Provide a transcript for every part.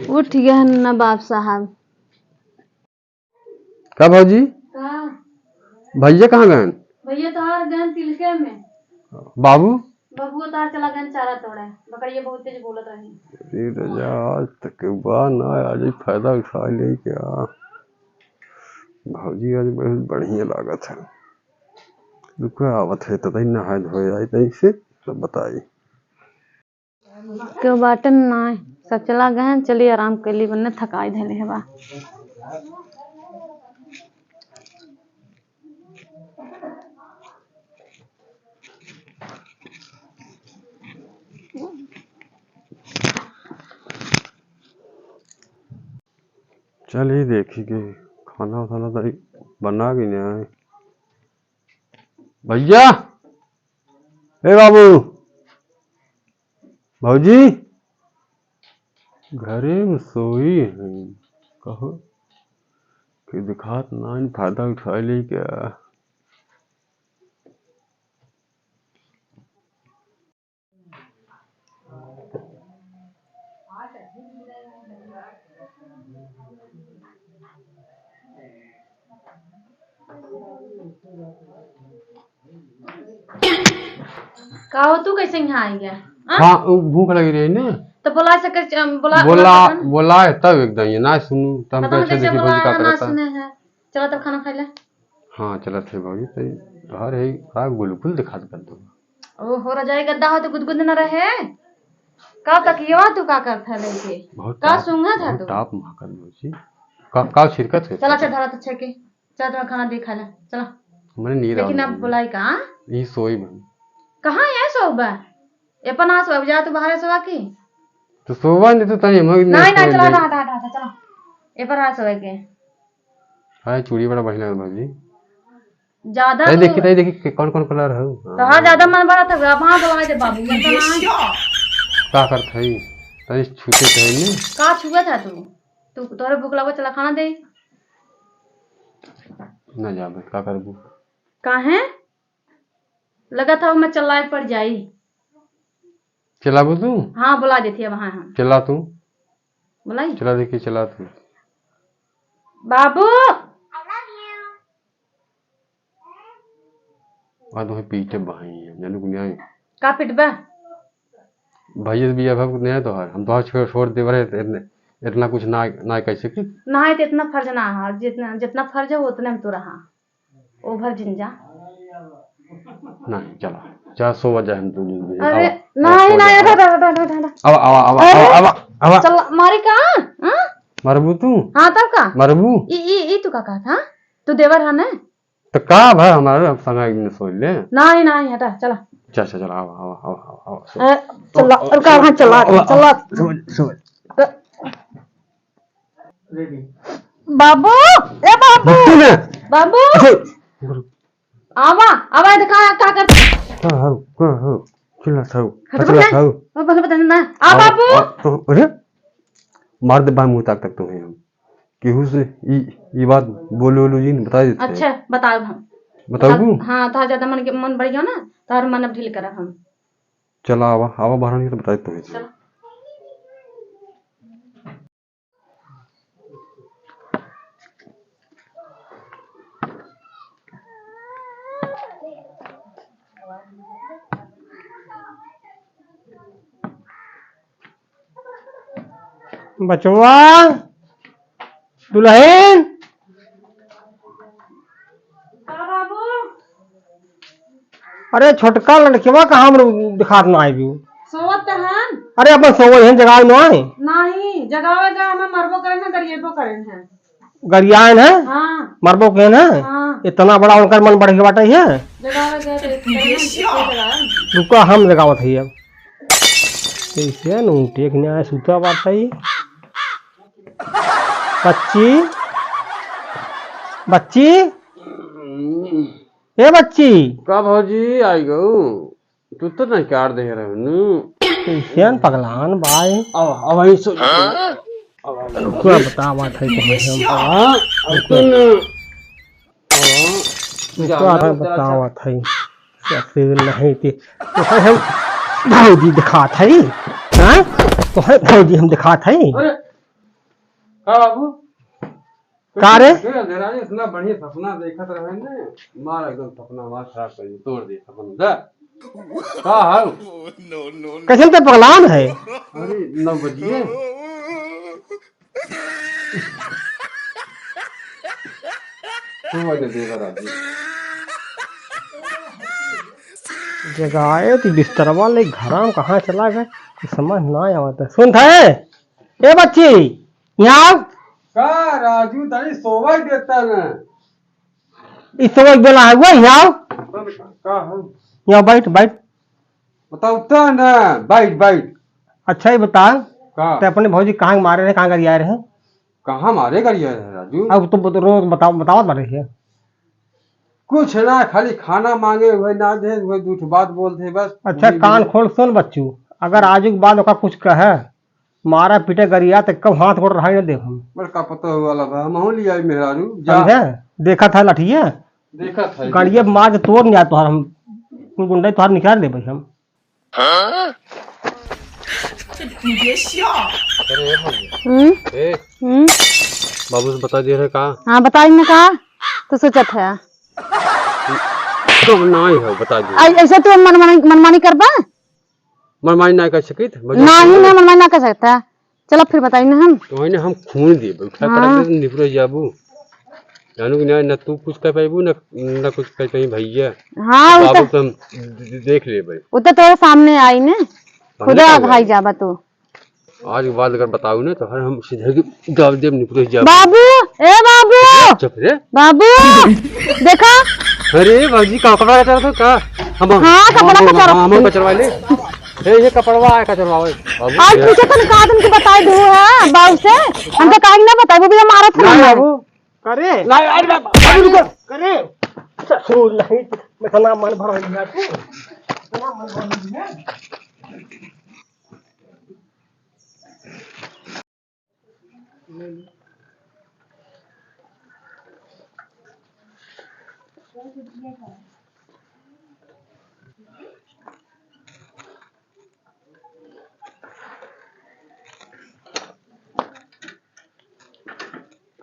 उठ गए नवाब साहब। क्या भाजी? भैया कहाँ गए? भैया तो गए तिलके में। बाबू? बाबू तार चला गए चारा तोड़े। बकरिया बहुत तेज बोलत रही। आज तक ना आज फायदा उठा ले क्या? भाजी आज बहुत बढ़िया लागत है। रुको आवत है तो नहा धोए आई तई से तो बताई क्यों बाटन ना सब चला गए। चलिए आराम कर ली वरना थकाई धले है बा। चल ही देखी के खाना खाना तो बना के नहीं आए। भैया ए बाबू भौजी घरे में सोई है। कहो कि दिखात ना फायदा उठा ले क्या? कहो तू कैसे यहाँ आई गया? हाँ भूख लगी रही ना तो बोला सके बोला है तब एकदम ये ना सुनू तब कैसे देखी भौजी का करता है। चलो तब खाना खा ले। हाँ चला थे भौजी तो हर है का गुलगुल दिखा कर दो। ओ हो रजाई गद्दा हो तो गुदगुद न रहे। का तकिया तू का करता लेके का सूंघा था तू टाप मां कर भौजी का शिरकत है। चला धरा तो छके चल तो खाना दे खा ले चला। मैंने नींद लेकिन अब बुलाई का ये सोई बन कहां है सोबा अपन आ सोब जा तू बाहर सोवा की तो सोवा नहीं तो तनी मग नहीं नहीं चला हटा चला ए पर आ सोए के हां चूड़ी बड़ा बढ़िया लगा भौजी। ज्यादा देखी कौन कौन कलर है तो हां ज्यादा मन बड़ा था वहां बोला दे बाबू का करत है तनी छूते थे नहीं का छुआ था तू तोरे भूख लगा चला खाना दे ना जाबे का करबू काहे लगा था मैं चलाए पड़ जाई। चलाबू तू? हाँ बुला देती है वहां हम चला तू बुलाई चला देखी चला तू बाबू आ तो पीछे भाई है जानू कुनिया का पिटबा भैया भी अब नहीं है तो हम तो छोड़ दे रहे इतना कुछ ना कैसे की ना है तो इतना फर्ज ना है जितना फर्ज है उतने में तो रहा ओभर जिंजा नहीं चला जा सो वजह हम तू अरे नहीं नहीं अब चल मारी का हां मरबू तू? हां तब का मरबू ई तू का था तू देवर है ना तो का भाई हमारा संग एक ने सोच ले नहीं नहीं हटा चला चल आओ चला और कहां चला बाबू ए बाबू आवा देखा का कर चिल्ला बता ना आ बाबू अरे मार दे मुंह तक तुम्हें हम केहू से ये बात बोलो जी ने बता देते। अच्छा बताओ हम बताओ हाँ था ज्यादा मन बढ़ गया ना तार मन अब ढील करब हम चला आवा बाहर नहीं तो बता तुम्हें बचवा दुल्हन अरे छोटका लड़केवा कहाँ हम दिखात ना आई भी सोवत हन अरे अपन सोवत हैं जगह में आए नहीं जगह में मरबो करें ना गरिएबो करें हैं गरियान है हाँ मरबो के ना हाँ इतना बड़ा उनका मन बढ़ के बाटे है जगह रुका हम जगावत है अब कैसे न टेक न्याय सूता बात है बच्ची ए बच्ची का भौजी आई गो तू तो नहीं काट दे रहे नु कैसे पगलान भाई अब वही सो क्या बता बात है तो बताओ थी कैसे नहीं थी तो हम भौजी दिखा थी हाँ तो भौजी हम दिखा थी बाबू का रे इतना बढ़िया सपना देखत रहे ने मार एकदम सपना मार खराब कर तोड़ दे सपना का हाल कैसे तो पगलान है अरे 9 बजे जगाए तो बिस्तरवा ले घर में कहाँ चला गए कुछ समझ ना आवता सुन थे ए बच्ची यहाँ का राजू तारी सोवा देता ना इस समय बेला है वो यहाँ का हाल यहाँ बैठ बैठ बताओ ना बैठ बैठ अच्छा ही बता का ते अपने भौजी कहाँ मारे रहे कहाँ कर आए रहे कहाँ मारे करिए राजू अब तुम रोज बताओ बताओ मारे है कुछ ना खाली खाना मांगे हुए ना दे हुए झूठ बात बोलते बस अच्छा कान खोल सुन बच्चू अगर आज के बाद ओका कुछ कहे मारा पीटे गरिया तो कब हाथ गोड़ रहा ही ना देख हम बड़का पता वाला बा हम लिया मेहरारू जा समझे देखा था लठिए देखा था गड़िए मार तोड़ नहीं तुहार हम गुंडे तुहार निकाल दे भाई हम बाबू से बता दिया है का हाँ बताई मैं कहा तो सोचत है कब ना है बता दिया ऐसे तू मनमानी करबा मनमानी ना कर सकित नहीं ना मनमानी ना कर सकता चलो फिर बताई ना हम तो ने हम खून दे उठा कर निपरो जाबू जानू कि ना तू कुछ कर पाबू ना कुछ कर पाई भैया हाँ बाबू तो हम देख ले भाई वो तो तेरे सामने आई ने खुदा भाई जाबा तू आज के बाद अगर बताऊ ना तो हर हम सीधे गाव देव निपरो जाबू बाबू ए बाबू चुप रे बाबू देखा अरे बाबूजी का कपड़ा कचरा तो का हम हाँ कपड़ा कचरा हम कचरवा ले ये कपड़वा है कचरवावे बाबू आज पूछे तो का तुमको बताई दू है बाबू से हम तो काहे ना बताई वो भी हमारा था नहीं बाबू करे नहीं अरे बाबू करे ससुर नहीं मैं तना मन भर गया तू तना मन भर गया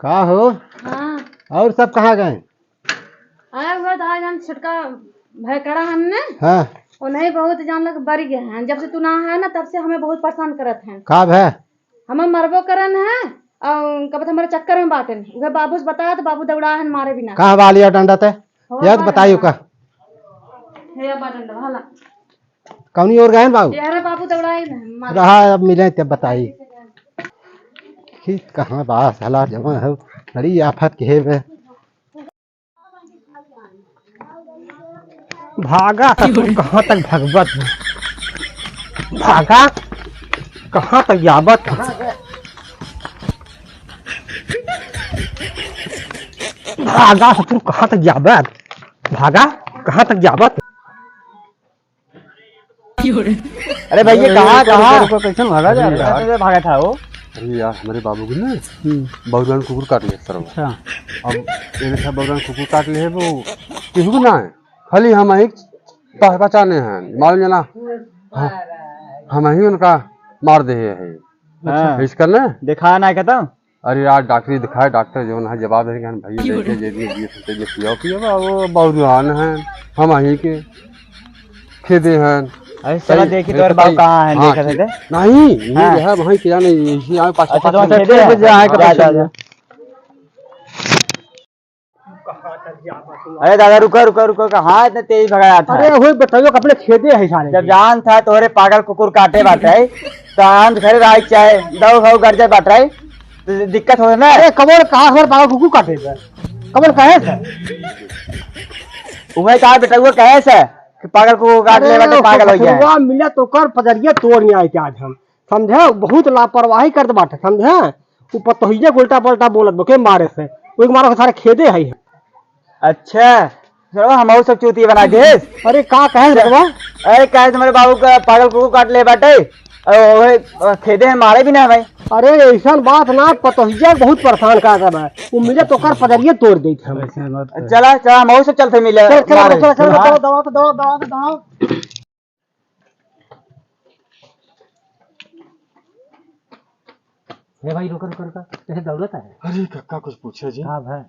का हो हाँ और सब कहाँ गए आया हुआ था आज हम छुटका भयकड़ा हमने हाँ उन्हें बहुत जान लग बढ़ गए हैं जब से तू ना है ना तब से हमें बहुत परेशान करत हैं का है हमें मरबो करन है और कब हमारे चक्कर में बातें उहे बाबू से बताया तो बाबू दौड़ा है मारे बिना कहाँ वालिया डंडा ते याद बताइयो का हे बाटन हला कौनी और गए बाबू ये रे बाबू दौड़ाई मारे रहा अब मिले तब बताई कि कहाँ बास हला जमा है बड़ी आफत के है भागा ससुर कहाँ तक भगवत भागा कहाँ तक यावत भागा ससुर कहाँ तक यावत भागा कहाँ तक यावत अरे भैया कहाँ कहाँ कैसे भागा जा रहा भागा था वो अरे यार हमारे बाबू को ना बाबूजान कुकुर काट लिया सर अब ये सब बाबूजान कुकुर काट लिए वो किसी को ना है खाली हम ही पहचाने हैं मालूम जना हम ही उनका मार दे है इसका ना दिखा ना कहता अरे यार डॉक्टर दिखाए डॉक्टर जो ना जवाब देंगे भैया पिया वो बाबूजान है हम ही के खेदे हैं चला देखी तो बाबू कहाँ है देख सकते नहीं है वहीं किया नहीं यही पास अच्छा तो खेदे है अरे दादा रुको रुको रुको कहाँ इतने तेज भगाया था अरे वही बताइयो अपने खेदे है सारे जब जान था तोहरे पागल कुकुर काटे बाटे तो हम घरे रह चाहे दो खाओ कर जाए बाटे तो दिक्कत हो ना अरे कमर कहाँ हमारे पागल कुकुर काटे कमर कहे से वही कहा बेटा वो कहे से कि पागल कुकुर काट ले बाटे पागल हो जाए मिले तो कर पजरिया तोड़ नहीं आए आज हम समझे बहुत लापरवाही कर बाटे समझे ऊपर तो ही उल्टा पलटा बोलत बके मारे से वो मारो सारे खेदे है अच्छा चलो हम सब चूती बना दे अरे का कहे रखवा अरे कहे तुम्हारे बाबू का पागल कुकुर काट ले बाटे अरे खेदे हैं मारे भी ना भाई। अरे ऐसा बात ना पतोहिया बहुत परेशान कर रहा है। वो मिले तो कर पदरिये तोड़ दी हम। चला चला हम सब चलते मिले चल मारे। चल चल दवा तो दवा। हे भाई रुका रुका रुका, कैसे दौड़ता है? अरे कक्का कुछ पूछे जी। हाँ भाई।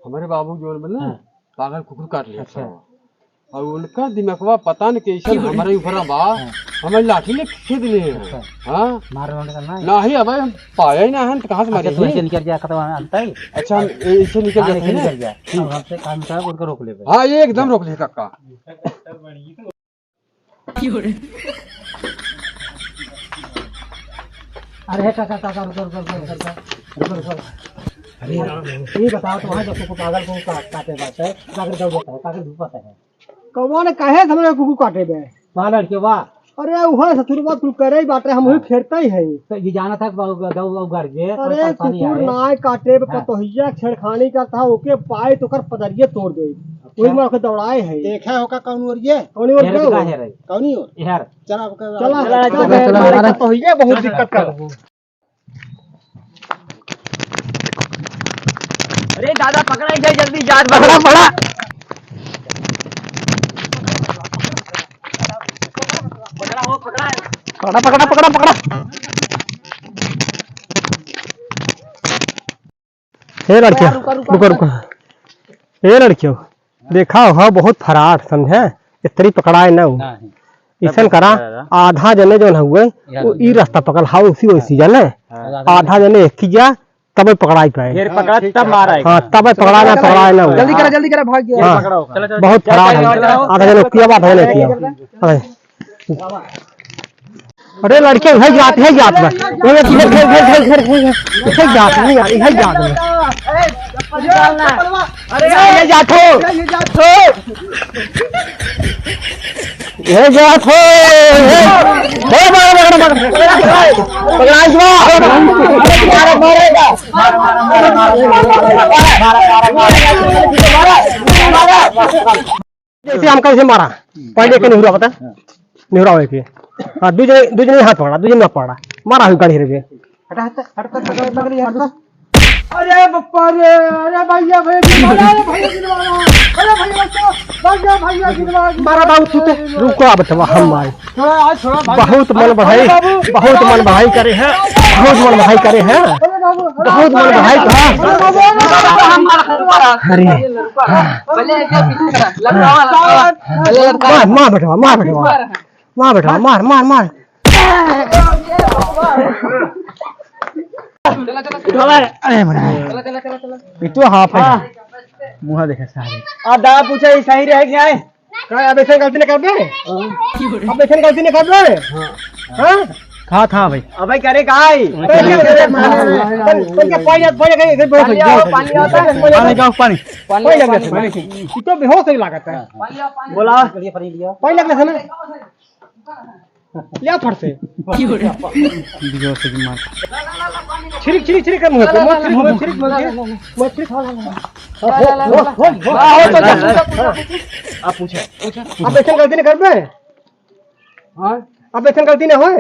हमारे बाबू जो बोले पागल कुकुर काट लिया अच्छा। था। और उनका दिमागवा पता नहीं कैसे हमारे ऊपर बा हमें लाठी ले खींच लिए हैं। हाँ मार वार करना है। ना ही अब हम पाया ही ना है तो कहाँ से मारे तो ऐसे निकल गया खतरा अंत है। अच्छा हम ऐसे निकल हाँ, जाते हैं निकल ना। गया। अब हमसे काम का उनको रोक ले भाई। हाँ ये एकदम रोक ले कक्का। अरे काका काका रुको। अरे ये बताओ तो वहाँ जब पागल को काटे बात है जाकर दौड़ जाता है काके धूप आता है। कौन कहे हमरे कुकुर काटे बे? वहाँ लड़के वाह। अरे वहाँ ससुर बात तू करे ही बात रे हम वही फेरता ही है। तो ये जाना था दो घर के। अरे कुकुर नाय काटे पे पतोहिया छेड़खानी करता है ओके पाए तो कर पदरिये तोड़ दे। वही मार के दौड़ाए है। देखा होगा कौन और ये कौन और हेर का है रे। कौन और यार चला चला पतोहिया बहुत दिक्कत कर। अरे दादा पकड़ा जाए जल्दी जात पकड़ा पड़ा। पकड़ा। हे लड़कियों रुको। हे लड़कियों देखा हो बहुत फरार समझे इतनी पकड़ाए न हो। ऐसा करा आधा जने जो हुए वो ई रास्ता पकड़ हाउ उसी वैसी जाने आधा जने एक किया तब पकड़ाई पाए। फिर पकड़ा तब मारा। हाँ तब पकड़ाए ना जल्दी करा भाग गया। हाँ, बहुत फरार है आधा जने किया बात है नहीं किया। अरे लड़के है जात में जात में अरे जात जैसे हम कैसे मारा पहले के निहुरा पता निहुरा हुए के। हाँ दूसरे हाथ पकड़ा दूसरे न पकड़ा मारा हुई गाड़ी रे। अरे बप्पा रे अरे भैया मारा बाबू तू रुको अब तो हम मारे बहुत मन बढ़ाई करे हैं बहुत मन बढ़ाई करे हैं बहुत मन बढ़ाई मार बेटा मार तो हाँ मुँह देखे सारे आप दादा पूछे सही रहे क्या है? अब ऐसे गलती नहीं कर दे अब ऐसे गलती नहीं कर दे। हाँ था भाई अब भाई करे कहा है? तो बेहोश ही लागत है बोला पानी लगने से ना लिया फट से छिरिक कर मुंह पे छिरिक आप पूछे अब ऐसे गलती नहीं कर बे। हाँ अब ऐसे गलती नहीं होए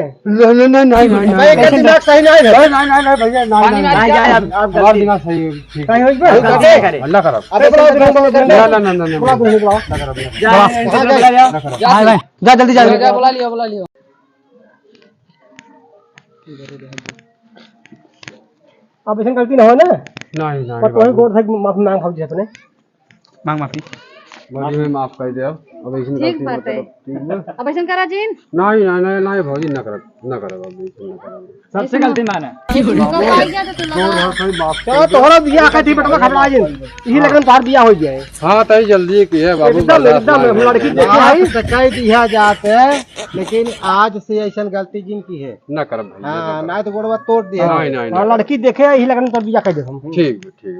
नहीं भाई गलती ना सही नहीं है नहीं भैया नहीं हमारा दिमाग सही है ठीक सही होई बे अल्लाह करब अबे ना जा जल्दी जा बुला लियो अब ऐसे गलती ना हो ना नहीं पर तोही गोड़ से माफी मांग भाग अपने मांग माफी भौजी में माफ कर दे अब ऐसी ठीक बात है। अब ऐसा करा जीन नहीं भौजी न करब अब ऐसे न करब सबसे गलती माना चलो तोहरा बियाह का थी बेटा खबरा जे यही लगन तार बियाह हो जाए। हाँ तई जल्दी की है बाबू एकदम लड़की देखी आई कह दिया जात है लेकिन आज से ऐसा गलती जिनकी है न करब हाँ ना तो गोड़वा तोड़ दिया नहीं लड़की देखे यही लगन तार बियाह कर दे हम ठीक है